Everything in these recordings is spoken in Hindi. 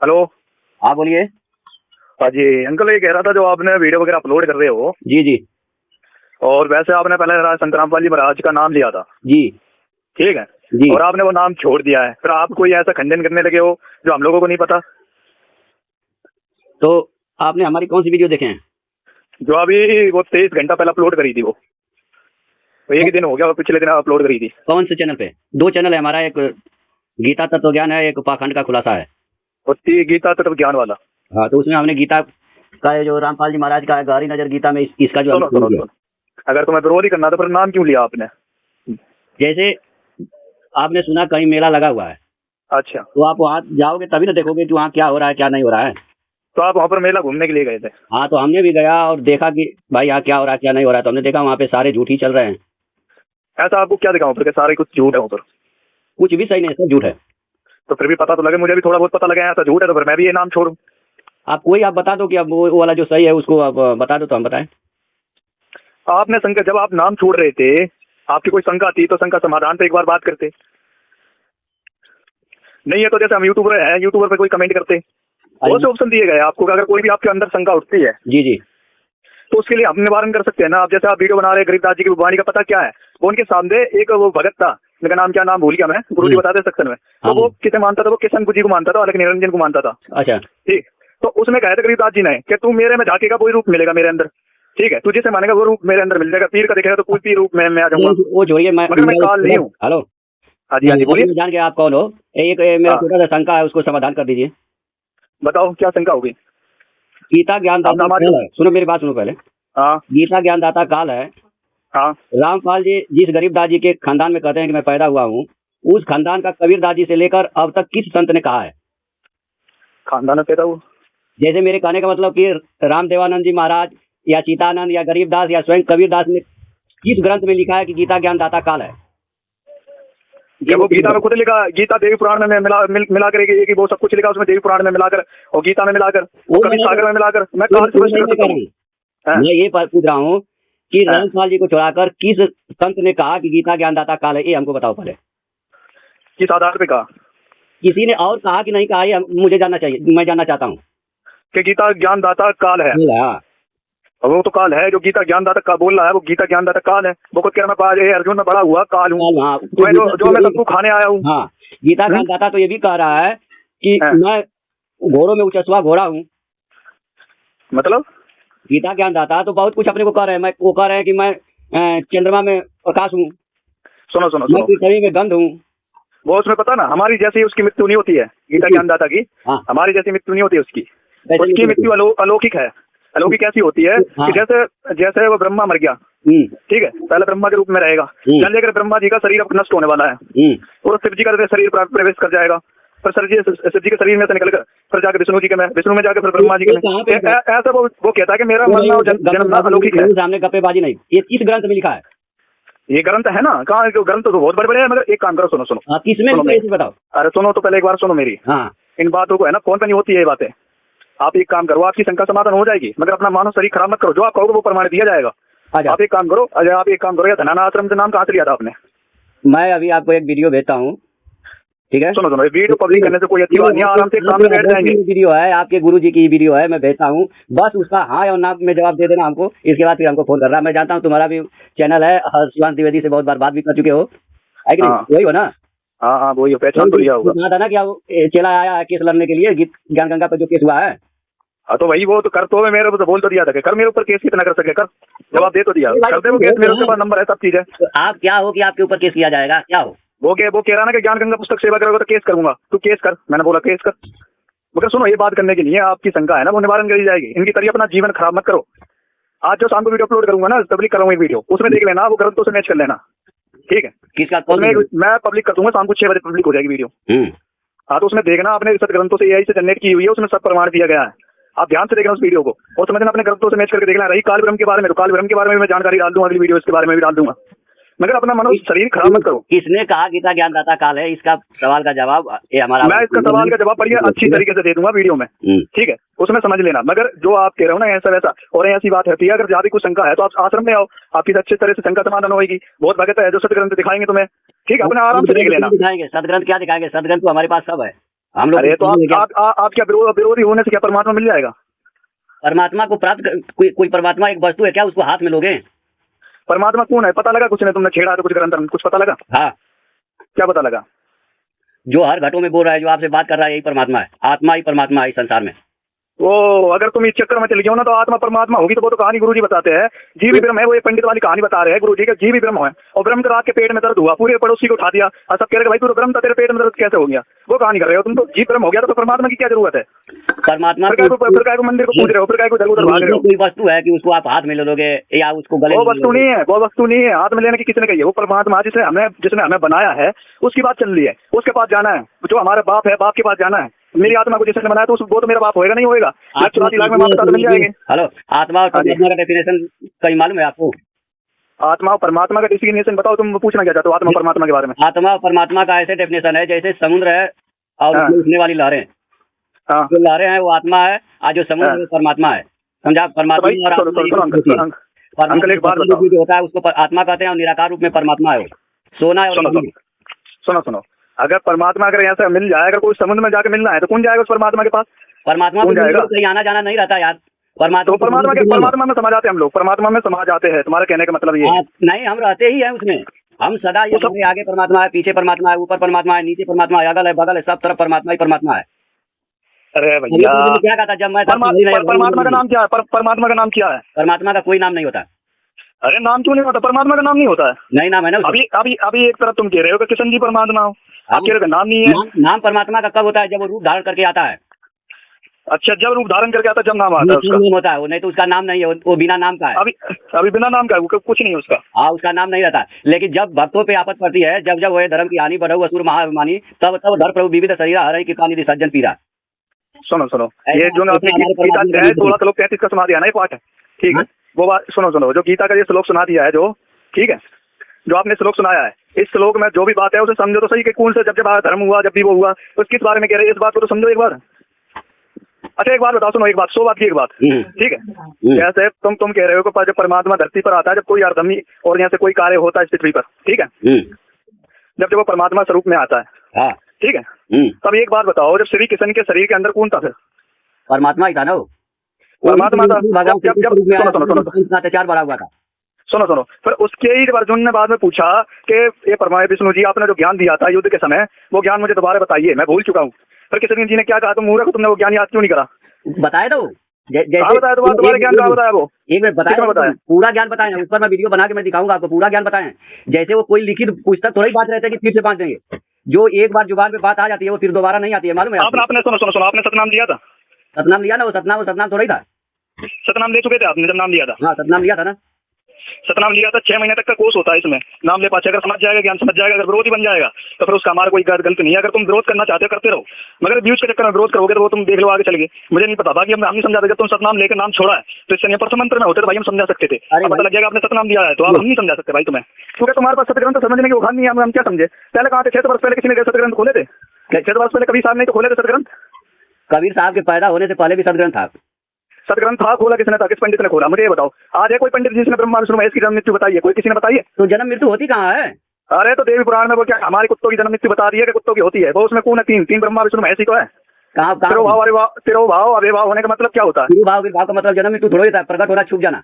हेलो। हाँ बोलिए। हाँ जी अंकल, ये कह रहा था जो आपने वीडियो वगैरह अपलोड कर रहे हो, जी जी और वैसे आपने पहले संतराम जी महाराज का नाम लिया था, जी ठीक है, जी। और आपने वो नाम छोड़ दिया है, फिर आप कोई ऐसा खंडन करने लगे हो जो हम लोगों को नहीं पता। तो आपने हमारी कौन सी वीडियो देखे हैं? जो अभी वो 23 घंटा पहले अपलोड करी थी, वो एक ही दिन हो गया, वो पिछले दिन अपलोड करी थी। कौन से चैनल पे? दो चैनल है हमारा, एक गीता तत्व ज्ञान है, एक पाखंड का खुलासा है। और गीता तत्व ज्ञान वाला। हाँ, तो उसमें हमने गीता का ये जो रामपाल जी महाराज का है, गहरी नजर गीता में इसका जो सुनो सुनो सुनो, अगर तुम्हें विरोध ही करना था फिर नाम क्यों लिया आपने? जैसे आपने सुना कहीं मेला लगा हुआ है, अच्छा, तो आप वहाँ जाओगे तभी ना देखोगे कि वहाँ क्या हो रहा है क्या नहीं हो रहा है। तो आप वहाँ पर मेला घूमने के लिए गए थे? हाँ, तो हमने भी गया और देखा कि भाई यहाँ क्या हो रहा है क्या नहीं हो रहा है, तो हमने देखा वहाँ पे सारे झूठ ही चल रहे हैं। ऐसा आपको क्या दिखाऊं फिर, सारे कुछ झूठ है ऊपर? कुछ भी सही नहीं है, सब झूठ है। तो फिर भी पता तो लगे, मुझे भी थोड़ा बहुत पता लगे ऐसा झूठ है, तो फिर मैं भी ये नाम छोड़ूं? आप बता दो कि अब वो वाला जो सही है उसको आप बता दो तो हम बताएं। आपने शंका, जब आप नाम छोड़ रहे थे, आपकी कोई शंका थी तो शंका समाधान पे एक बार बात करते। नहीं है तो जैसे हम यूट्यूबर हैं, यूट्यूबर पे कोई कमेंट करते, बहुत से ऑप्शन दिए गए आपको, अगर कोई भी आपके अंदर शंका उठती है जी जी, तो उसके लिए हम निवारण कर सकते हैं ना। आप जैसे आप वीडियो बना रहे हैं, गरीबदास जी की वाणी का पता क्या है, वो उनके सामने एक वो भगत था, उनका नाम क्या, नाम भूल गया मैं, गुरु जी बताते सेक्शन में, तो वो किसे मानता था, वो किशन जी को मानता था, अलग निरंजन को मानता था। अच्छा ठीक, तो उसमें कहा था गरीबदास जी ने कि तू मेरे में झांकेगा वही रूप मिलेगा मेरे अंदर, ठीक है, तू जिसे मानेगा वो रूप मेरे अंदर मिल जाएगा, पीर का दिखेगा तो कोई पीर रूप में मैं आ जाऊंगा। वो जोड़िए, मगर मैं काल नहीं हूँ। हेलो, हाँ जी, हाँ जी बोलिए। जान गया आप कौन हो। एक मेरा छोटा सा शंका है, उसको समाधान कर दीजिए। बताओ क्या शंका होगी? गीता ज्ञानदाता काल है, सुनो मेरी बात सुनो पहले। हाँ, गीता ज्ञानदाता काल है। हाँ, रामपाल जी जिस गरीबदास जी के खानदान में कहते हैं कि मैं पैदा हुआ हूँ, उस खानदान का कबीरदास जी से लेकर अब तक किस संत ने कहा है? खानदान में पैदा हुआ? जैसे मेरे कहने का मतलब कि रामदेवानंद जी महाराज या चितानंद या गरीबदास या स्वयं कबीरदास ने किस ग्रंथ में लिखा है कि गीता ज्ञानदाता काल है? जब वो गीता में खुद लिखा, गीता देवी पुराण में मिला कर वो सब कुछ लिखा उसमें, देवी पुराण में मिलाकर और गीता में मिलाकर, कभी सागर में मिलाकर, मैं काल से मैं ये पूछ रहा हूँ कि रामपाल जी को छोड़ाकर किस संत ने कहा कि गीता ज्ञानदाता काल है, ये हमको बताओ पहले। किस आधार पे कहा? किसी ने और कहा कि नहीं कहा, ये मुझे जानना चाहिए, मैं जानना चाहता हूँ कि गीता ज्ञानदाता काल है। वो तो काल है, जो गीता ज्ञानदाता का बोल रहा है वो गीता ज्ञानदाता काल है। वो खुद कह रहा मैं अर्जुन में बड़ा हुआ काल हूँ, मैं जो मैं सबको खाने आया हूँ। हाँ, गीता ज्ञानदाता तो ये भी कह रहा है कि मैं घोड़ों में उचस्वा घोड़ा हूँ। मतलब गीता ज्ञानदाता तो बहुत कुछ अपने को कह रहे हैं। वो कह रहे हैं कि मैं चंद्रमा में प्रकाश हूँ, सुनो सुनो मैं पृथ्वी में गंध हूँ। वो उसमें पता ना, हमारी जैसी उसकी मृत्यु नहीं होती है, गीता ज्ञानदाता की हमारी जैसी मृत्यु नहीं होती है उसकी मृत्यु अलौकिक है। अलौकिक कैसी होती है कि जैसे वो ब्रह्मा मर गया, ठीक है, पहले ब्रह्मा के रूप में रहेगा, जल लेकर ब्रह्मा जी का शरीर अब नष्ट होने वाला है, और शिव जी का शरीर प्रवेश कर जाएगा, फिर शिव जी के शरीर में से निकलकर फिर जाकर विष्णु जी के में, विष्णु में जाकर फिर ब्रह्मा जी के में। ऐसा वो कहता है कि मेरा मरना और जन्मना अलौकिक है। सामने गप्पेबाजी नहीं, ये किस ग्रंथ में लिखा है? ये ग्रंथ है ना, कहाँ ग्रंथ तो बहुत बड़े बड़े हैं, मगर एक काम करो, सुनो सुनो किसमें बताओ। अरे सुनो तो पहले एक बार सुनो मेरी। हाँ, इन बातों को है ना, फोन पे नहीं होती है ये बातें। आप एक काम करो, आपकी शंका समाधान हो जाएगी, मगर अपना मानव शरीर खराब मत करो, जो आप कहोगे वो प्रमाण दिया जाएगा। आप एक काम करो, या धनाना आश्रम से नाम कहाँ से लिया था आपने? मैं अभी आपको एक वीडियो भेजता हूँ, ठीक है? सुनो वीडियो पब्लिक करने से कोई अच्छी बात नहीं, आराम से काम में बैठ जाएंगे। वीडियो है, आपके गुरु जी की वीडियो है, मैं भेजता हूँ, बस उसका हाँ या ना में जवाब दे देना हमको। इसके बाद फिर हमको फोन कर रहा है। मैं जानता हूँ तुम्हारा भी चैनल है, शिवांश द्विवेदी से बहुत बार बात भी कर चुके हो, है कि नहीं? वही हो ना? हाँ हाँ वही, पहचान तो लिया होगा। कहा था ना कि चला आया है केस लड़ने के लिए, ज्ञान गंगा पर जो केस हुआ है। हाँ तो वही, वो तो कर तो मेरे ऊपर बोल तो दिया था कि कर मेरे ऊपर केस कितना कर सके, कर जवाब दे तो दिया, कर दे वो केस, मेरे पास नंबर है, सब चीज है। आप क्या हो कि आपके ऊपर केस किया जाएगा? क्या हो वो कह रहा ना कि ज्ञान गंगा पुस्तक सेवा करोगे तो केस करूंगा, तू केस कर। मैंने बोला केस कर, मगर सुनो ये बात करने के लिए आपकी शंका है ना वो निवारण करी जाएगी। इनकी तरह अपना जीवन खराब मत करो। आज जो शाम को वीडियो अपलोड करूंगा ना, पब्लिक करूंगा वीडियो, उसमें देख लेना, वो ग्रंथों से मैच कर लेना, ठीक है? किसका? मैं पब्लिक कर दूंगा, शाम को 6 बजे पब्लिक हो जाएगी वीडियो। हाँ तो उसमें देखना, आपने सत ग्रंथों से AI से जनरेट की हुई है, उसमें सब प्रमाण दिया गया है। आप ध्यान से देखना उस वीडियो को और समझना, अपने ग्रंथों से मैच करके देखना। रही काल ब्रह्म के बारे में, तो काल ब्रह्म के बारे में मैं जानकारी डाल दूंगा, अगली वीडियो इसके बारे में भी डाल दूंगा, मगर अपना मनुष्य शरीर खराब मत करो। किसने कहा गीता ज्ञानदाता काल है? इसका सवाल का जवाब ये हमारा, मैं इसका सवाल का जवाब बढ़िया अच्छी तरीके से दे दूंगा वीडियो में, ठीक है, उसमें समझ लेना। मगर जो आप कह रहे हो ना ऐसा वैसा और ऐसी बात होती है, अगर ज्यादा कुछ शंका है तो आप आश्रम में आओ, आपकी अच्छी तरह से शंका समाधान होगी। बहुत भगत है जो सदग्रंथ दिखाएंगे तुम्हें, ठीक है, अपने आराम से देख लेना। दिखाएंगे सदग्रंथ, क्या दिखाएंगे? सदग्रंथ तो हमारे पास सब है। हम लोग अरे तो आप क्या विरोधी होने से क्या परमात्मा मिल जाएगा? परमात्मा को प्राप्त कोई परमात्मा एक वस्तु है क्या, उसको हाथ में लोगे? परमात्मा कौन है पता लगा? कुछ नहीं, तुमने छेड़ा तो कुछ ग्रंथ कुछ पता लगा? हाँ, क्या पता लगा? जो हर घटों में बोल रहा है, जो आपसे बात कर रहा है, यही परमात्मा है। आत्मा ही परमात्मा है इस संसार में। वो अगर तुम इस चक्कर में चल गए हो ना तो आत्मा परमात्मा होगी तो वो तो कहानी गुरुजी बताते हैं जीव भी ब्रह्म है। वो ये पंडित वाली कहानी बता रहे हैं गुरुजी का, जीव भी ब्रह्म है। और ब्रह्म का रात के पेट में दर्द हुआ, पूरे पड़ोसी को उठा दिया और सब कह रहे भाई तू तो ब्रह्म था, तेरे पेट में दर्द कैसे हो गया? वो कहानी कर रहे हो तुम। तो जीव ब्रह्म हो गया तो परमात्मा की क्या जरूरत है? परमात्मा फिर काय को मंदिर को पूज रहे हो, फिर काय को इधर उधर भाग रहे हो? कोई वस्तु है कि उसको आप हाथ में ले लोगे या उसको गले? वो वस्तु नहीं है, वो वस्तु नहीं है हाथ में लेने की। किसने कही है? वो परमात्मा जिसने हमें बनाया है उसकी बात चल रही है। उसके पास जाना है, जो हमारा बाप है, बाप के पास जाना है। मेरी आत्मा को जिसने बनाया तो वो तो मेरा बाप होएगा नहीं होएगा? 84 लाख में माता मिल जाएंगे। हेलो, आत्मा और परमात्मा का डेफिनेशन कहीं मालूम है आपको? आत्मा और परमात्मा का डेफिनेशन बताओ, तुम पूछना क्या चाहते हो आत्मा परमात्मा के बारे में? आत्मा और परमात्मा का ऐसे डेफिनेशन है जैसे समुद्र है और हाँ। उसमें उठने वाली लहरें। हाँ। जो लहरें हैं वो आत्मा है और जो समुद्र है वो परमात्मा है। समझा? परमात्मा और आत्मा अंकल एक बात बताओ, जो होता है उसको आत्मा कहते हैं और निराकार रूप में परमात्मा है। वो सोना है। सुनो, अगर परमात्मा अगर ऐसा मिल जाए, अगर कोई समुद्र में जाकर मिलना है तो कौन जाएगा उस परमात्मा के पास? परमात्मा को कहीं आना जाना नहीं रहता यार। परमात्मा में समा जाते हैं हम लोग, परमात्मा में समा जाते हैं। तुम्हारे कहने का मतलब ये है? नहीं, हम रहते ही हैं उसमें। हम सदा ये सब आगे परमात्मा है, पीछे परमात्मा है, ऊपर परमात्मा है, नीचे परमात्मा है, अगल है बगल है, सब तरफ परमात्मा ही परमात्मा है। अरे भैया क्या कहता जब मैं परमात्मा का नाम क्या है? परमात्मा का नाम क्या है? परमात्मा का कोई नाम नहीं होता। अरे नाम क्यों नहीं होता? परमात्मा का नाम नहीं होता है? नहीं नाम है ना। अभी एक तरफ तुम कह रहे हो कि किशन जी परमात्मा हो, आप कह रहे हो नाम नहीं है। नाम परमात्मा का कब होता है? जब वो रूप धारण करके आता है। अच्छा, जब रूप धारण करके आता है जब नाम आता है उसका? नहीं होता है वो, नहीं तो उसका नाम नहीं है, वो बिना नाम का है। अभी बिना नाम का है, वो कुछ नहीं है उसका। हाँ, उसका नाम नहीं रहता। लेकिन जब भक्तों पे आफत पड़ती है, जब वो धर्म की हानि बढ़ाऊ असुर महामानी, तब धर प्रभु विविध शरीर हर कृपा निधि सज्जन पीरा। सुनो ये जो आपने गीता का है 16:33 का सुना दिया ना, ये पाठ है ठीक है। वो बात सुनो, जो गीता का ये श्लोक सुना दिया है जो, ठीक है, जो आपने श्लोक सुनाया है, इस श्लोक में जो भी बात है उसे समझो तो सही कि कौन से जब धर्म हुआ, जब भी वो हुआ, तो किस बारे में कह रहे हैं, इस बात को तो समझो एक बार। अच्छा एक बात बताओ, सुनो एक बात, 100 बात की एक बात, ठीक है। जैसे तुम कह रहे हो कि जब परमात्मा धरती पर आता है, जब कोई अधर्मी और यहाँ से कोई कार्य होता है इस पृथ्वी पर, ठीक है, जब वो परमात्मा स्वरूप में आता है, ठीक है, तब एक बात बताओ, जब श्री कृष्ण के शरीर के अंदर कौन था? फिर परमात्मा ही था ना। परमात्मा था। अत्याचार बढ़ा हुआ था। सुनो, फिर उसके ही अर्जुन ने बाद में पूछा कि ये परमात्मा विष्णु जी आपने जो ज्ञान दिया था युद्ध के समय, वो ज्ञान मुझे दोबारा बताइए, मैं भूल चुका हूँ। फिर किशन जी ने क्या कहा? तुम मूर्ख हो, तुमने वो ज्ञान याद क्यों नहीं करा? बताया तो बताया तुम्हारे ज्ञान कहाँ बताया? वो एक मिनट बताया, पूरा ज्ञान बताए। उस पर मैं वीडियो बना के मैं दिखाऊंगा आपको, पूरा ज्ञान बताएं। जैसे वो कोई लिखित पुस्तक थोड़ी बात रहता है कि फिर से बांध देंगे। जो एक बार जुबान पे बात आ जाती है वो फिर दोबारा नहीं आती है, मालूम है? आपने सुनो, आपने सतनाम लिया था? सतनाम लिया ना, वो सतनाम थोड़ा ही था। सतनाम ले चुके थे आपने जब नाम लिया था? हाँ, सतनाम लिया था ना। सतनाम लिया था, 6 महीने तक का कोर्स होता है इसमें, नाम ले पाचे। अगर समझ जाएगा, ज्ञान समझ जाएगा, अगर विरोधी बन जाएगा तो फिर उसका हमारा कोई गलती नहीं है। अगर तुम विरोध करना चाहते हो करते रहो, मगर व्यूज के चक्कर में विरोध करोगे तो वो तुम देख लो आगे चल गए। मुझे नहीं पता, बाकी हम नहीं समझाते। जब तुम सतनाम लेकर नाम छोड़ा है तो इससे प्रथम मंत्र में होते तो भाई हम समझा सकते थे। पता लग जाएगा आपने सतनाम दिया है तो आप हम नहीं समझा सकते भाई तुम्हें, क्योंकि तुम्हारे पास सतग्रंथ समझने की उखान नहीं है। हम क्या समझे? पहले कहाँ थे? 6 वर्ष पहले किसी ने सतग्रंथ खोले थे? 6 वर्ष पहले कबीर साहब ने तो खोले थे सतग्रंथ? कबीर साहब के पैदा होने से पहले भी सतग्रंथ था। सतग्रंथ था, खोला किसने था? किस पंडित ने खोला? मुझे ये बताओ। आज है कोई पंडित जिसने ब्रह्मा विष्णु महेश की जन्म मृत्यु बताई है? कोई किसी ने बताई है? तो जन्म मृत्यु होती कहाँ है? अरे तो देवी पुराण में वो क्या हमारे कुत्तों की जन्म मृत्यु बता रही है कि कुत्तों की होती है? वो उसमें कौन है? तीन ब्रह्मा विष्णु महेश ही तो है। तिरोभाव अभिभाव होने का मतलब क्या होता है? तिरोभाव का मतलब जन्म मृत्यु थोड़ा होता है, प्रकट होना, छुप जाना।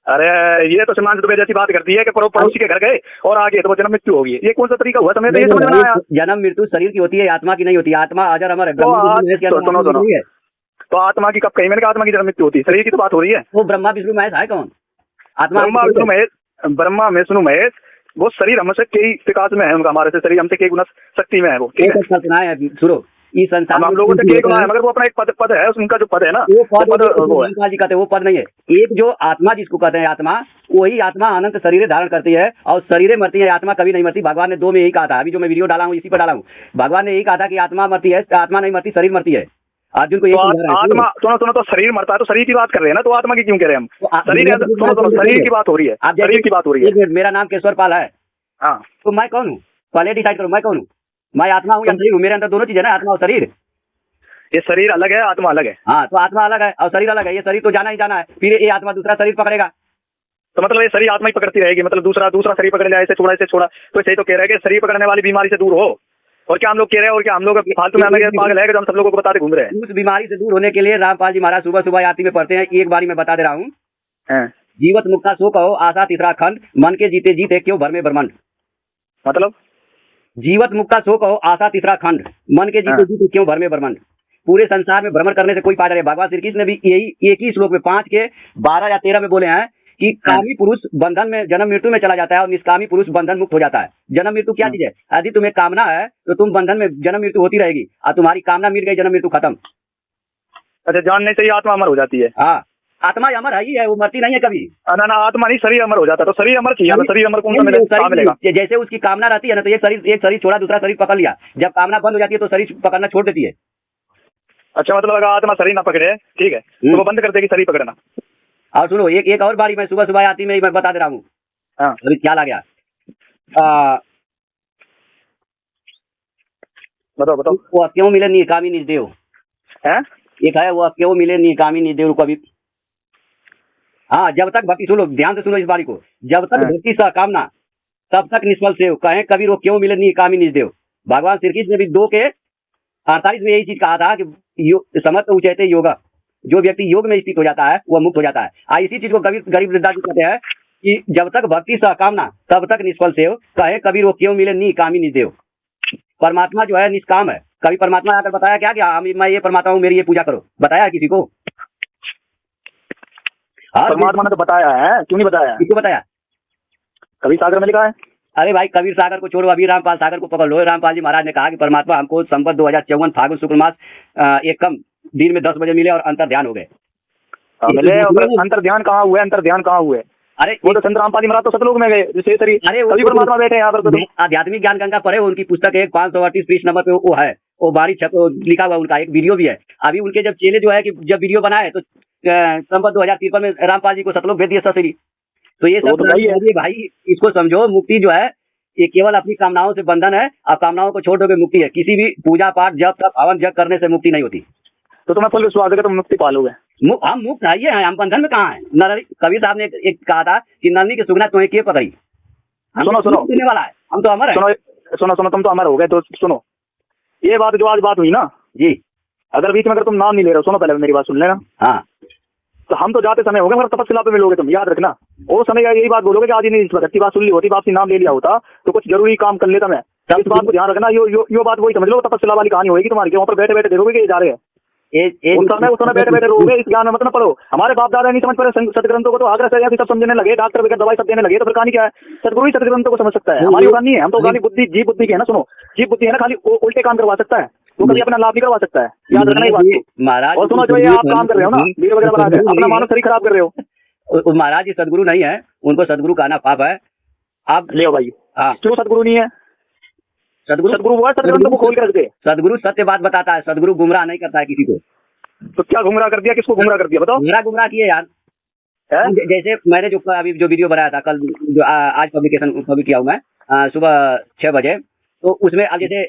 अरे ये तो सम्मान दुबे जैसी बात करती है कि पड़ोसी के घर गए और आगे तो वो जन्म मृत्यु होगी। ये कौन सा तरीका हुआ? समझ में आया? जन्म मृत्यु शरीर की होती है, आत्मा की नहीं होती। आत्मा अजर अमर है। सुनो, तो आत्मा की कब कहीं मैंने कहा आत्मा की जन्म मृत्यु होती है? शरीर की तो बात हो रही है। वो ब्रह्मा विष्णु महेश है कौन? आत्मा ब्रह्मा विष्णु महेश वो शरीर हमसे कई विकास में है उनका, हमारे से शरीर हमसे कई गुना शक्ति में है। वो सुना है, सुनो, इस संसार हम लोगों से कई गुना है, मगर वो अपना एक पद है, उनका जो पद है ना, वो कहते हैं वो पद नहीं है। एक जो आत्मा जिसको कहते हैं आत्मा, वही आत्मा अनंत शरीर धारण करती है और शरीरें मरती है, आत्मा कभी नहीं मरती। भगवान ने 2 में यही कहा था। अभी जो मैं वीडियो डाला हूँ इसी पर डाला हूँ। भगवान ने यही कहा था कि आत्मा मरती है, आत्मा नहीं मरती, शरीर मरती है। अर्जुन को आत्मा सुनो तो शरीर मरता है तो शरीर की बात कर रहे हैं ना, तो आत्मा की क्यों कह रहे हैं हम? शरीर की बात हो रही है, शरीर की बात हो रही है। मेरा नाम केशवर पाल है। हाँ, तो मैं कौन हूँ? पहले डिसाइड करो मैं कौन हूँ। मैं आत्मा हूँ या शरीर हूँ? मेरे अंदर दोनों चीजें ना, आत्मा और शरीर। ये शरीर अलग है, आत्मा अलग है। हाँ, तो आत्मा अलग है और शरीर अलग है। ये शरीर तो जाना ही जाना है, फिर ये आत्मा दूसरा शरीर पकड़ेगा। तो मतलब ये शरीर आत्मा ही पकड़ती रहेगी, मतलब दूसरा शरीर पकड़ लिया, ऐसे छोड़ा तो सही तो कह रहे हैं कि शरीर पकड़ने वाली बीमारी से दूर हो और क्या हम लोग कह रहे हैं, और क्या हम लोग फालतू में आना पागल है कि हम सब लोगों को बताते घूम रहे हैं। उस बीमारी से दूर होने के लिए रामपाल जी महाराज सुबह सुबह आरती में पढ़ते हैं। एक बारी मैं बता दे रहा हूँ। जीवत मुक्ता सो कहो आशा तीसरा खंड, मन के जीते जीते क्यों भर में ब्रह्मांड। मतलब जीवत मुक्ता सो कहो आशा तीसरा खंड, मन के जीते जीते क्यों भर में ब्रह्मांड। पूरे संसार में भ्रमण करने से कोई फायदा नहीं। भगवान श्री कृष्ण ने भी यही एक ही श्लोक में 5 के 12 या 13 में बोले हैं कि कामी पुरुष बंधन में जन्म मृत्यु में चला जाता है और निष्कामी पुरुष बंधन मुक्त हो जाता है। जन्म मृत्यु क्या चीज है? यदि तुम्हें कामना है तो तुम बंधन में जन्म मृत्यु होती रहेगी, और तुम्हारी कामना मिट गई, जन्म मृत्यु खत्म। अच्छा, जानने से ही आत्मा अमर हो जाती है। हाँ, आत्मा अमर है ही है, वो मरती नहीं है कभी। ना आत्मा नहीं, शरीर अमर हो जाता है। तो शरीर अमर चाहिए, शरीर अमर कौन सा मिलेगा? जैसे उसकी कामना रहती है ना, तो एक शरीर छोड़ा दूसरा शरीर पकड़ लिया। जब कामना बंद हो जाती है तो शरीर पकड़ना छोड़ देती है। अच्छा, मतलब अगर आत्मा शरीर ना पकड़े, ठीक है, तो वो बंद कर देगी शरीर पकड़ना। और सुनो, एक और बारी मैं सुबह सुबह आती में मैं बता दे रहा हूँ। अभी ख्याल आ गया। बताओ। वो क्यों मिले नहीं कामी निज देव है, एक है वो क्यों मिले नहीं कामी निज देव कभी। हाँ, जब तक भक्ति, सुनो ध्यान से सुनो इस बारी को, जब तक भक्ति सह कामना तब तक निष्फल सेव, कहे कबीर वो क्यों मिले नहीं कामी निज देव। भगवान श्री कृष्ण ने भी 2 के 48 में यही चीज कहा था कि समर्थ उचैते योगा, जो व्यक्ति योग में स्थित हो जाता है वह मुक्त हो जाता है। इसी चीज को गरीब वृद्धा जी कहते हैं कि जब तक भक्ति सह कामना तब तक निष्फल सेव, कहे कबीर वो क्यों मिले नहीं कामी निज देव। परमात्मा जो है निष्काम है। कभी परमात्मा आकर बताया क्या कि मैं ये परमात्मा हूँ, मेरी ये पूजा करो? बताया किसी को? परमात्मा ने तो बताया है, क्यों नहीं बताया? किसको बताया? कबीर सागर में लिखा है। अरे भाई, कबीर सागर को छोड़ो, अभी रामपाल सागर को पकड़ लो। रामपाल जी महाराज ने कहा कि परमात्मा हमको संवत 2054 फागुन शुक्ल मास एक कम दिन में 10 बजे मिले और अंतर ध्यान हो गए। मिले, अंतर ध्यान कहाँ हुए? अंतर ध्यान कहाँ हुए? अरे वो तो संत रामपाल जी महाराज तो सतलोक में गए, जैसे अरे वो परमात्मा बैठे यहाँ पर। तो आध्यात्मिक ज्ञान गंगा पढ़े, उनकी पुस्तक एक 538 पृष्ठ नंबर पे वो है, वो बारी लिखा हुआ, उनका एक वीडियो भी है। अभी उनके जब चेले जो है कि जब वीडियो बनाए तो संवत 2053 में रामपाल जी को सतलोक भेज दिया ससुरी। तो ये सब भाई इसको समझो, मुक्ति जो है ये केवल अपनी कामनाओं से बंधन है, और कामनाओं को छोड़ दोगे मुक्ति है। किसी भी पूजा पाठ जब तक हवन जग करने से मुक्ति नहीं होती। तो तुम्हें फल विश्वास है, तुम मुक्ति पालोगे। हम मुक्त है, हम बंधन में कहाँ है? कबीर साहब ने एक कहा था कि नलनी की सुगना तुम्हें के पकड़ी। सुनो सुनने वाला है, हम तो अमर है। सुनो, तुम तो अमर हो गए। तो सुनो, ये बात जो आज बात हुई ना जी, अगर बीच में अगर तुम नाम नहीं ले रहे हो, सुनो पहले मेरी बात सुन लेना। हाँ, तो हम तो जाते समय हो गए, मगर तपस्या पे मिलोगे तुम, याद रखना। वो समय यही बात बोलोगे कि आज ही नहीं इस भगत की बात सुन ली होती, वापसी नाम ले लिया होता तो कुछ जरूरी काम कर लेता मैं। इस बात को ध्यान रखना। यो बात वही समझ लो, तपस्या वाली कहानी होगी तुम्हारी। वहाँ पर बैठे बैठे देखोगे कि ये जा रहे हैं, उस समय बैठे बैठे रहोगे। इस ज्ञान में मत न पढ़ो। हमारे बाप दादा नहीं समझ पा रहे सदग्रंथों को, तो आग्रह से सब समझने लगे, डॉक्टर वगैरह दवाई सब देने लगे। तो फिर कहानी क्या है? सदगुरु ही सदग्रंथों को समझ सकता है, हमारी उड़ान नहीं है। हम तो खाली बुद्धि, जीव बुद्धि की है ना। सुनो, जीव बुद्धि है ना, खाली उल्टे काम करवा सकता है, वो कभी अपना लाभ नहीं करवा सकता है। याद रखना ये बात महाराज। और सुनो, जो ये आप काम कर रहे हो ना, वीडियो वगैरह बना के अपना मानव शरीर खराब कर रहे हो। महाराज जी सदगुरु नहीं है, उनको सदगुरु कहना पाप है। आप ले भाई, क्यों सदगुरु नहीं है? सदगुरु वो सदग्रंथों को खोल के रख दे। सदगुरु सत्य बात बताता है, सदगुरु गुमराह नहीं करता है किसी को। तो क्या गुमराह कर दिया? किसको गुमराह कर दिया बताओ? मेरा गुमराह किए यार। जैसे मैंने जो अभी जो वीडियो बनाया था कल, जो आज पब्लिक किया हूँ मैं सुबह 6 बजे, तो उसमें अब जैसे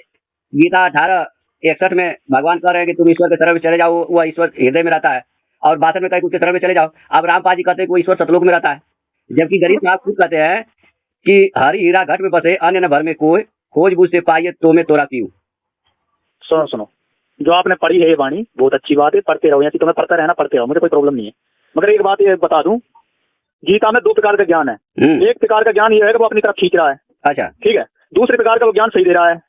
गीता 18:61 में भगवान कह रहे हैं कि तुम ईश्वर के तरफ चले जाओ, वह ईश्वर हृदय में रहता है। और 62 में कहीं उसके तरफ चले जाओ। अब रामपाल जी कहते हैं कि वो ईश्वर सतलोक में रहता है, जबकि गरीब साहब खुद कहते हैं कि हरि हीरा घट में बसे अन्य न भर में कोई, खोज बूझ से पाइए तो मैं तोरा पीऊं। सुनो, जो आपने पढ़ी है ये वाणी बहुत अच्छी बात है, पढ़ते रहो। यहाँ तुम्हें पढ़ता रहना, पढ़ते रहो, मुझे कोई प्रॉब्लम नहीं है। मगर एक बात ये बता दूं, गीता में 2 प्रकार का ज्ञान है। एक प्रकार का ज्ञान ये है कि वो अपनी तरफ खींच रहा है, अच्छा ठीक है। दूसरे प्रकार का वो ज्ञान सही दे रहा है,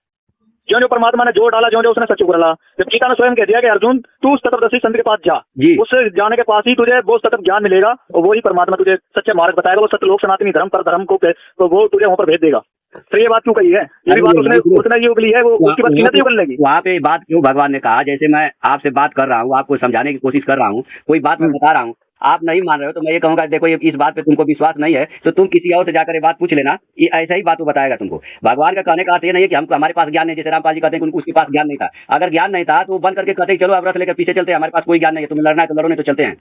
जो जो परमात्मा ने जोर डाला, जो जो उसने सच उगला। जब गीता ने स्वयं कह दिया कि अर्जुन तू तत्वदर्शी संत के पास जा, उससे जाने के पास ही तुझे वो सत्य ज्ञान मिलेगा, और वही परमात्मा तुझे सच्चे मार्ग बताएगा। वो सत्य लोक सनातनी धर्म पर धर्म को तो वो तुझे वहाँ पर भेज देगा। तो ये बात क्यों कही है? ये बात उसने ये उगली है, वो उसकी बात कीमत ही उगल लेगी। वहाँ पे बात क्यों भगवान ने कहा? जैसे मैं आपसे बात कर रहा हूँ, आपको समझाने की कोशिश कर रहा हूँ, कोई बात मैं बता रहा हूँ, आप नहीं मान रहे हो, तो मैं ये कहूँगा देखो ये इस बात पे तुमको विश्वास नहीं है तो तुम किसी और से जाकर ये बात पूछ लेना, ये ऐसा ही बात वो बताएगा तुमको। भगवान का कहने का अर्थ ये नहीं है कि हमको हमारे पास ज्ञान नहीं। जैसे रामपाल जी कहते हैं कि उसके पास ज्ञान नहीं था। अगर ज्ञान नहीं था तो वो बंद करके कहते चलो अब रथ लेकर पीछे चलते हैं, हमारे पास कोई ज्ञान नहीं है, तुम्हें लड़ना है तो लड़ो, नहीं तो चलते हैं।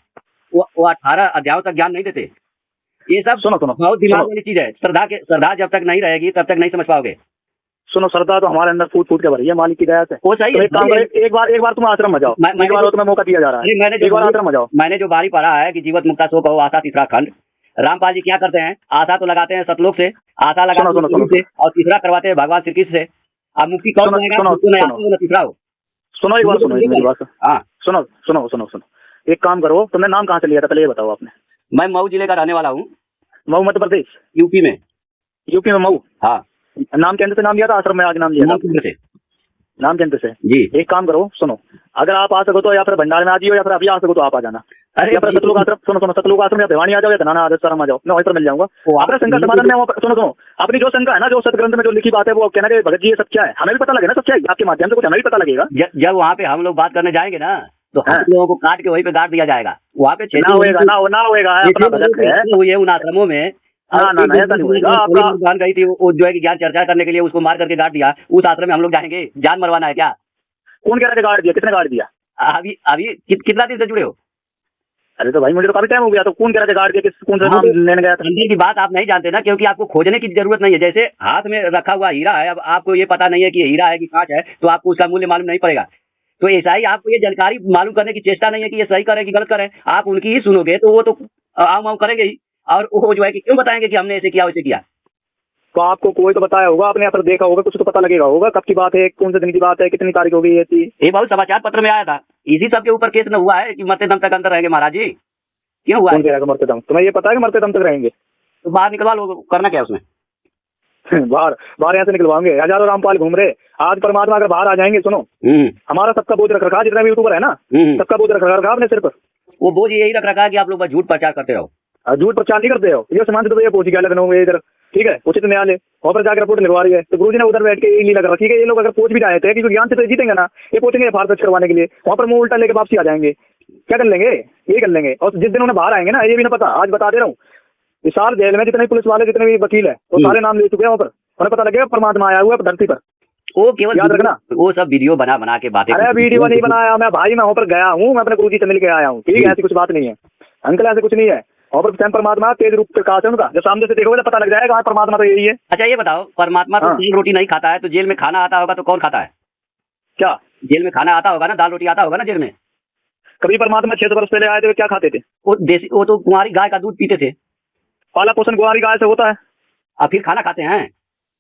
वो 18 अध्यायों तक ज्ञान नहीं देते। ये सब सुनो बहुत दिमाग वाली चीज है। श्रद्धा जब तक नहीं रहेगी तब तक नहीं समझ पाओगे। सुनो, श्रद्धा तो हमारे अंदर फूट फूट के भरी है, मालिक की दया से। वो सही है। एक बार तुम आश्रम में जाओ, तुम्हें मौका दिया जा रहा है। मैंने जो बारी पढ़ा है कि जीवत मुक्ता सो कहो आशा तीसरा खंड, रामपाल जी क्या करते हैं? आशा तो लगाते हैं सतलोक से, आशा लगाते हैं और तीसरा करवाते हैं भगवान श्री कृष्ण से। अब मुक्ति कौन बनेगा? ना तीसरा हो। सुनो एक बार, सुनो मेरी बात। हाँ सुनो सुनो सुनो सुनो, एक काम करो, तुमने नाम कहाँ से लिया था पहले ये बताओ आपने। मैं मऊ जिले का रहने वाला हूँ। मऊ मध्य प्रदेश? यूपी में। यूपी में मऊ? हाँ। नाम केंद्र से नाम लिया था, आश्रम में आज नाम लिया था? नाम केंद्र से जी। एक काम करो, सुनो, अगर आप आ सको तो या फिर भंडार में आ जाइए, या फिर अभी आ सको तो आप आ जाना। अरे या फिर सतलोक आश्रम, सुनो सुनो, सतलोक आश्रम या भिवानी आ जाओ या धनाना आश्रम आ जाओ, मैं वहीं पर मिल जाऊंगा। अपना शंका समाधान में सुनो सुनो, अपनी जो शंका है ना, जो सतग्रंथ में जो लिखी बात है वो कहना कि भगत जी ये सब क्या है, हमें भी पता लगे ना सब क्या है, आपके माध्यम से कुछ हमें भी पता लगेगा। जब वहाँ पे हम लोग बात करने जाएंगे ना तो हम लोगों को काट के वहीं पे गाड़ दिया जाएगा। वहाँ पे ना होएगा, ना होएगा, अपना भगत है उन आश्रमों में। ना ना ऐसा नहीं होगा। आपका गई थी वो जो है कि ज्ञान चर्चा करने के लिए, उसको मार करके गाड़ दिया। उस आश्रम में हम लोग जाएंगे? जान मरवाना है क्या? कौन कह रहा है गाड़ दिया? किसने गाड़ दिया? अभी अभी कितना दिन से जुड़े हो? अरे तो भाई मुझे तो काफी टाइम हो गया, तो कौन कह रहा है गाड़ दिया? कौन सा नाम लेने गया था? अंदर की बात आप नहीं जानते ना, क्योंकि आपको खोजने की जरूरत नहीं है। जैसे हाथ में रखा हुआ हीरा है, अब आपको ये पता नहीं है कि हीरा है कि कांच है, तो आपको उसका मूल्य मालूम नहीं पड़ेगा। तो ऐसा ही आपको ये जानकारी मालूम करने की चेष्टा नहीं है कि ये सही करे कि गलत करे। आप उनकी ही सुनोगे तो वो तो आम करेंगे ही, और वो जो है कि क्यों बताएंगे कि हमने ऐसे किया वैसे किया। तो आपको कोई तो बताया होगा, आपने यहाँ पर देखा होगा, कुछ तो पता लगेगा होगा। कब की बात है, कौन से दिन की बात है, कितनी तारीख हो गई है? ये बहुत समाचार पत्र में आया था, इसी सब के ऊपर केस न हुआ है कि मरते दम तक अंदर रहेंगे महाराज जी। क्यों हुआ है? मरते दम? तुम्हें ये पता है कि मरते दम तक रहेंगे? तो बाहर निकलवा लो, करना क्या उसमें? बाहर यहाँ से निकलवाएंगे? हजारों रामपाल घूम रहे, आज परमात्मा अगर बाहर आ जाएंगे, सुनो, हमारा सबका बोझ रख रखा, जितना भी यूट्यूबर है ना, सबका बोझ रख रखा आपने सिर पर। वो बोझ यही रख रखा है कि आप लोग बस झूठ प्रचार करते रहो। झूठ प्रचार नहीं करते हो, ये समाज तो ये पहुंच गया लखनऊ में इधर, ठीक है, उचित न्यायालय वहाँ पर जाकर रिपोर्ट लिखवा रही है। तो गुरुजी ने उधर बैठ के ये लीला कर रखी है। ये लोग अगर पहुंच भी जाए थे, क्योंकि ज्ञान से तो जीतेंगे ना, ये पहुंचेंगे फार दर्ज करवाने के लिए, वहाँ पर मुंह उल्टा लेके वापसी आ जाएंगे। क्या कर लेंगे? ये कर लेंगे। और जिस दिन उन्हें बाहर आएंगे ना, ये भी ना पता, आज बता दे रहा हूँ, विशाल जेल में जितने पुलिस वाले, जितने भी वकील है, वो सारे नाम ले चुके हैं वहाँ पर। उन्हें पता लगेगा परमात्मा आया हुआ है धरती पर। वो केवल याद रखना, वो सब वीडियो बना के बातें। अरे वीडियो नहीं बनाया मैं भाई, मैं वहाँ पर गया हूँ, मैं अपने गुरुजी से मिल के आया हूँ, ठीक है, ऐसी कुछ बात नहीं है अंकल, ऐसे कुछ नहीं है। वहाँ पर स्वयं परमात्मा तेज रूप प्रकाश है उनका, जब सामने से देखोगे तो पता लग जाएगा परमात्मा तो यही है। अच्छा ये बताओ, परमात्मा तो दाल रोटी नहीं खाता है, तो जेल में खाना आता होगा तो कौन खाता है? क्या जेल में खाना आता होगा ना, दाल रोटी आता होगा ना जेल में? कभी परमात्मा 600 वर्ष पहले आए थे, क्या खाते थे? वो तो कुंवारी गाय का दूध पीते थे। पाला पोषण कुंवारी गाय से होता है। अब फिर खाना खाते हैं?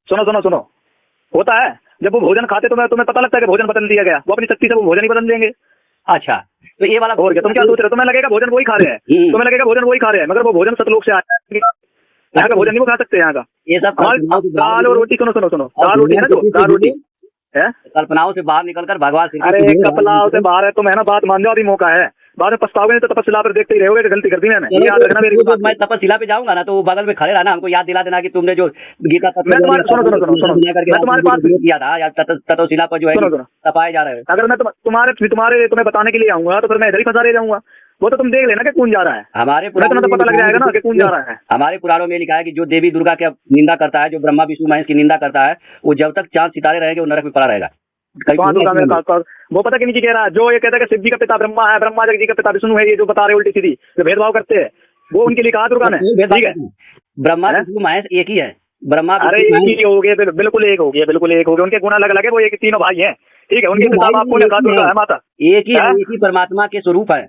सुनो सुनो सुनो, होता है। जब वो भोजन खाते तो तुम्हें पता लगता है कि भोजन बदल दिया गया, वो अपनी शक्ति से वो भोजन ही बदल देंगे। अच्छा, तो ये वाला और क्या तुम क्या सोच रहे हो? तुम्हें लगेगा भोजन वही खा रहे हैं, तुम्हें लगेगा भोजन वही खा रहे हैं, मगर वो भोजन सतलोक से आया है। यहाँ का भोजन नहीं वो खा सकते। यहाँ का ये सब दाल और रोटी, सुनो सुनो सुनो, दाल रोटी है ना, जो दाल रोटी है, कल्पनाओं से बाहर निकलकर भगवान। अरे कल्पनाओं से बाहर है, तुम है ना, बात मान जाओ, अभी मौका है, बाद में पछताओगे नहीं तो तपस्या पर देखते ही रहोगे कि गलती कर दी मैंने। याद रखना मेरी बात। मैं तपस्या पे जाऊंगा ना, तो वो बगल में खड़े रहना, हमको याद दिला देना कि तुमने जो गीता मैं तुम्हारे सुनो सुनो सुनो सुनो, मैं तुम्हारे पास किया था या तपस्या पर जो है तपाए जा रहे हैं। अगर मैं तुम्हारे तुम्हें बताने के लिए आऊंगा तो फिर मैं इधर ही फंसा रह जाऊंगा। वो तो तुम देख लेना कि कौन जा रहा है। हमारे पुराणों तो पता लग जाएगा ना कि कौन जा रहा है। हमारे पुराणों में लिखा है कि जो देवी दुर्गा की निंदा करता है, जो ब्रह्मा विष्णु महेश की निंदा करता है, वो जब तक चांद सितारे रहेंगे वो नरक में पड़ा रहेगा। वो पता कि नहीं कह रहा है, जो ये कहता है कि शिव जी का पिता ब्रह्मा है, ब्रह्मा जी का पिता विष्णु है, ये जो बता रहे उल्टी सीधी जो भेदभाव करते हैं, वो उनके लिए कहा दुर्गा ने, ठीक है। ब्रह्मा विष्णु महेश एक ही है, ब्रह्मा अरे एक ही हो गए, बिल्कुल एक हो गया, बिल्कुल एक हो गया। उनके गुण अलग अलग है, वो एक तीनों भाई हैं, ठीक है। उनके पिता आपको ने कहा दुर्गा है माता, एक ही परमात्मा के स्वरूप है।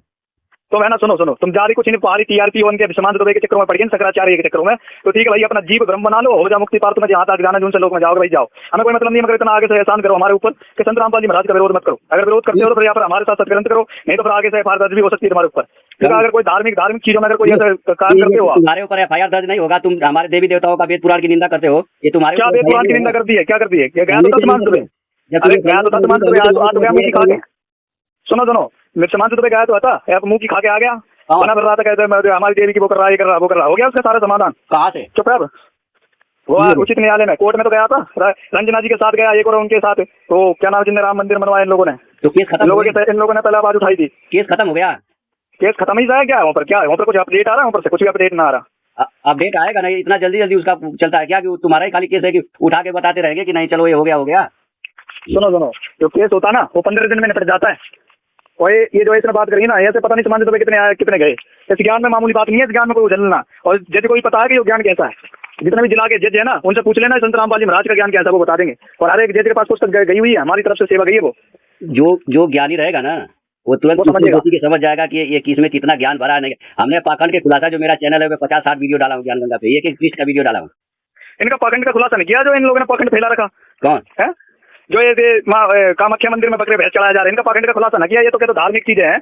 तो है ना, सुनो सुनो, तुम जा रही कुछ नहीं, पहाड़ी टीआरपी उनके समाज के चक्रों में पड़ गए, शंकराचार्य के चक्रों में। तो ठीक है भाई, अपना जीव ब्रह्म बना लो, हो जा मुक्ति पार। तुम्हें जहाँ तक जाना, जिनसे लोग में जाओगे भाई जाओ, हमें कोई मतलब नहीं, मगर इतना आगे से एहसान करो हमारे ऊपर कि संत रामपाल जी महाराज का विरोध मत करो। अगर विरोध करते हो तो फिर यहाँ पर हमारे साथ सत्ग्रंथ करो, नहीं तो फिर आगे से एफआईआर दर्ज भी हो सकती है तुम्हारे ऊपर। क्योंकि अगर कोई धार्मिक चीजों में अगर कोई ऐसा काम करते हो, तुम्हारे ऊपर एफआईआर दर्ज नहीं होगा। तुम हमारे देवी देवताओं का वेद पुराण की निंदा करते हो, ये तुम्हारे क्या वेद पुराण की निंदा कर दी है? क्या कर दी है? गया तो तत्मान तुम्हें, अरे गया तो तत्मान तुम्हें। सुनो सुनो, मेरे सामान से तुम्हें गया तो था, मुंह की खा के आ गया, बना कर रहा था, कहते हमारी देवी की वो कर रहा है, ये कर रहा, वो कर रहा, हो गया उसका सारा समाधान। कहाँ से? चुप है। वो उचित न्यायालय में, कोर्ट में तो गया था, रंजना जी के साथ गया, एक और उनके साथ, तो क्या नाम, जिनने राम मंदिर बनवाया इन लोगों ने, तो केस खत्म, इन लोगों ने पहले आवाज उठाई थी, केस खत्म हो गया। केस खत्म ही जाए क्या? वहाँ पर क्या है? वहाँ पर कुछ अपडेट आ रहा है? वहाँ पर से कुछ भी अपडेट ना आ रहा। अपडेट आएगा नहीं, इतना जल्दी उसका चलता है क्या? कि तुम्हारा ही खाली केस है कि उठा के बताते रहेंगे कि नहीं चलो ये हो गया। सुनो सुनो, जो केस होता है ना वो 15 दिन में निपट जाता है। और ये जो इसने बात करी ना, ऐसे पता नहीं समझ तो कितने आए कितने गए। इस ज्ञान में मामूली बात नहीं है, इस ज्ञान में कोई उछलना। और जैसे कोई पता है कि वो ज्ञान कैसा है, जितना भी जिला के जज है ना, उनसे पूछ लेना संत रामपाल जी महाराज का ज्ञान कैसा, वो बता देंगे। और हर एक जज के पास पुस्तक गई हुई है, हमारी तरफ से सेवा गई है। वो जो ज्ञानी रहेगा ना, वो तुरंत समझ जाएगा कि ये किसमें कितना ज्ञान भरा है। हमने पाखंड के खुलासा, जो मेरा चैनल है, 50-60 वीडियो डाला हूँ ज्ञान गंगा पे, एक कृष्ण का वीडियो डाला हूँ। इनका पाखंड का खुलासा नहीं किया, जो इन लोगों ने पाखंड फैला रखा। कौन है? जो ये कामाख्या मंदिर में बकरे भैंस चलाया जा रहे हैं, इनका पाखंड का खुलासा न किया। ये तो कहते धार्मिक चीजें हैं,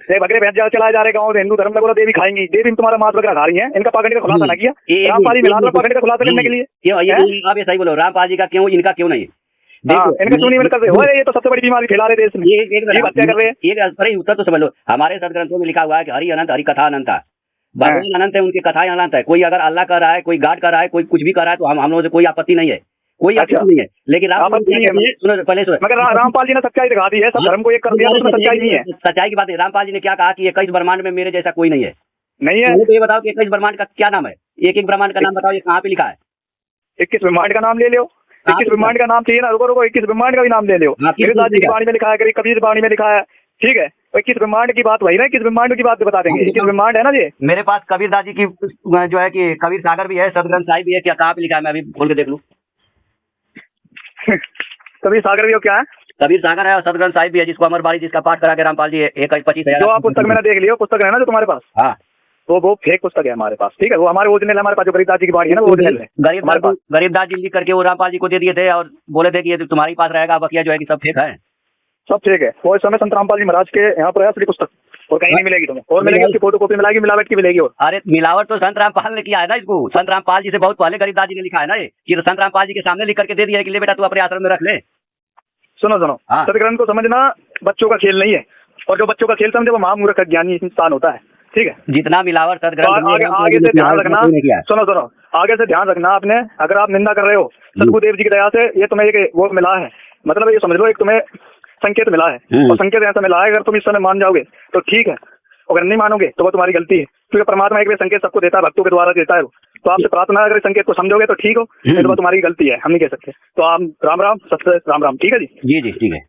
ये बकरे भैंस चलाए जा रहे गाँव में, हिंदू धर्म में बोला देवी खाएंगी, देवी तुम्हारा मांस वगैरह खा रही है, इनका पाखंड का खुलासा न किया। रामपाल जी मिला पाखंड का खुलासा करने के लिए। आप ये सही बोलो, रामपाल जी का क्यों, इनका क्यों नहीं? हाँ, इनका क्यों नहीं कर रहे? ये तो सबसे बड़ी बीमारी फैला रहे देश में, ये हत्या कर रहे हैं। ये उत्तर तो समझ लो, हमारे सदग्रंथों में लिखा हुआ है कि हरि अनंत, हरि कथा अनंत है, भगवान अनंत है, उनकी कथाएं अनंत है। कोई अगर अल्लाह कर रहा है, कोई गाड कर रहा है, कोई कुछ भी कर रहा है, तो हम लोगों से कोई आपत्ति नहीं है, कोई आपत्ति नहीं है। लेकिन पहले मगर रामपाल जी ने सच्चाई दिखा दी है, सब धर्म को एक कर दिया, उसमें सच्चाई नहीं है। सच्चाई की बात है, रामपाल जी ने क्या कहा कि 21 ब्रह्मांड में मेरे जैसा कोई नहीं है। नहीं है तो ये बताओ कि 21 ब्रह्मांड का क्या नाम है? एक ब्रह्मांड का नाम बताओ, ये कहाँ पे लिखा है? 21 ब्रह्मांड का नाम ले लो, 21 ब्रह्मांड का नाम चाहिए ना, रुको 21 ब्रह्मांड का भी नाम ले लो। गिरिदास जी की वाणी में लिखा है, कबीर वाणी में लिखा है, ठीक है। 21 ब्रह्मांड की बात वही ना, 21 ब्रह्मांड की बात बता देंगे। 21 ब्रह्मांड है ना जी। मेरे पास कबीरदास जी की जो है कि कबीर सागर भी है, सदग्रंथ साहिब भी है, क्या कहाँ पे लिखा है? मैं अभी खोल के देख लूँ। कबीर सागर भी हो क्या है? कबीर सागर है और सदग्रंथ साहिब भी है, जिसको अमर बाड़ी जिसका पाठ करा के रामपाल जी 25,000। जो आप पुस्तक मैंने देख लियो, पुस्तक है ना जो तुम्हारे पास, हाँ, तो वो फेक पुस्तक है हमारे पास, ठीक है। वो हमारे ओरिजिनल, हमारे पास जो गरीबदास जी की वाणी है ना, वो ओरिजिनल है। गरीबदास जी लिख करके वो रामपाल जी को दे दिए थे और बोले थे कि ये तुम्हारे पास रहेगा, बकिया जो है कि सब फेक है, सब फेक है। वो इस समय संत रामपाल जी महाराज के यहाँ पर है असली पुस्तक, और कहीं नहीं मिलेगी तुम्हें, और मिलेगी उसकी फोटोकॉपी मिलेगी, मिलावट की मिलेगी। और अरे मिलावट तो संत रामपाल ने किया है ना इसको, संत रामपाल जी से बहुत पहले गरीबदास जी ने लिखा है ना ये, कि संत रामपाल जी के सामने लिख करके दे दिया है कि ले बेटा तू अपने आश्रम में रख ले। सुनो सदग्रंथ को समझना बच्चों का खेल नहीं है, और जो बच्चों का खेल समझे वो महामूर्ख ज्ञानी इंसान होता है, ठीक है। जितना मिलावट सदग्रंथ आगे से ध्यान रखना, सुनो आगे से ध्यान रखना आपने, अगर आप निंदा कर रहे हो सदगुरुदेव जी की दया से, ये तुम्हें एक वो मिला है, मतलब ये समझ लो एक तुम्हें संकेत मिला है, और संकेत ऐसा मिला है, अगर तुम इस समय मान जाओगे तो ठीक है, अगर नहीं मानोगे तो वो तुम्हारी गलती है, क्योंकि परमात्मा एक संकेत सबको देता है, भक्तों के द्वारा देता है। तो आपसे प्रार्थना है, अगर इस संकेत को समझोगे तो ठीक हो, नहीं तो तुम्हारी गलती है, हम नहीं कह सकते। तो आप राम राम, सत्य राम राम, ठीक है जी। जी ठीक है।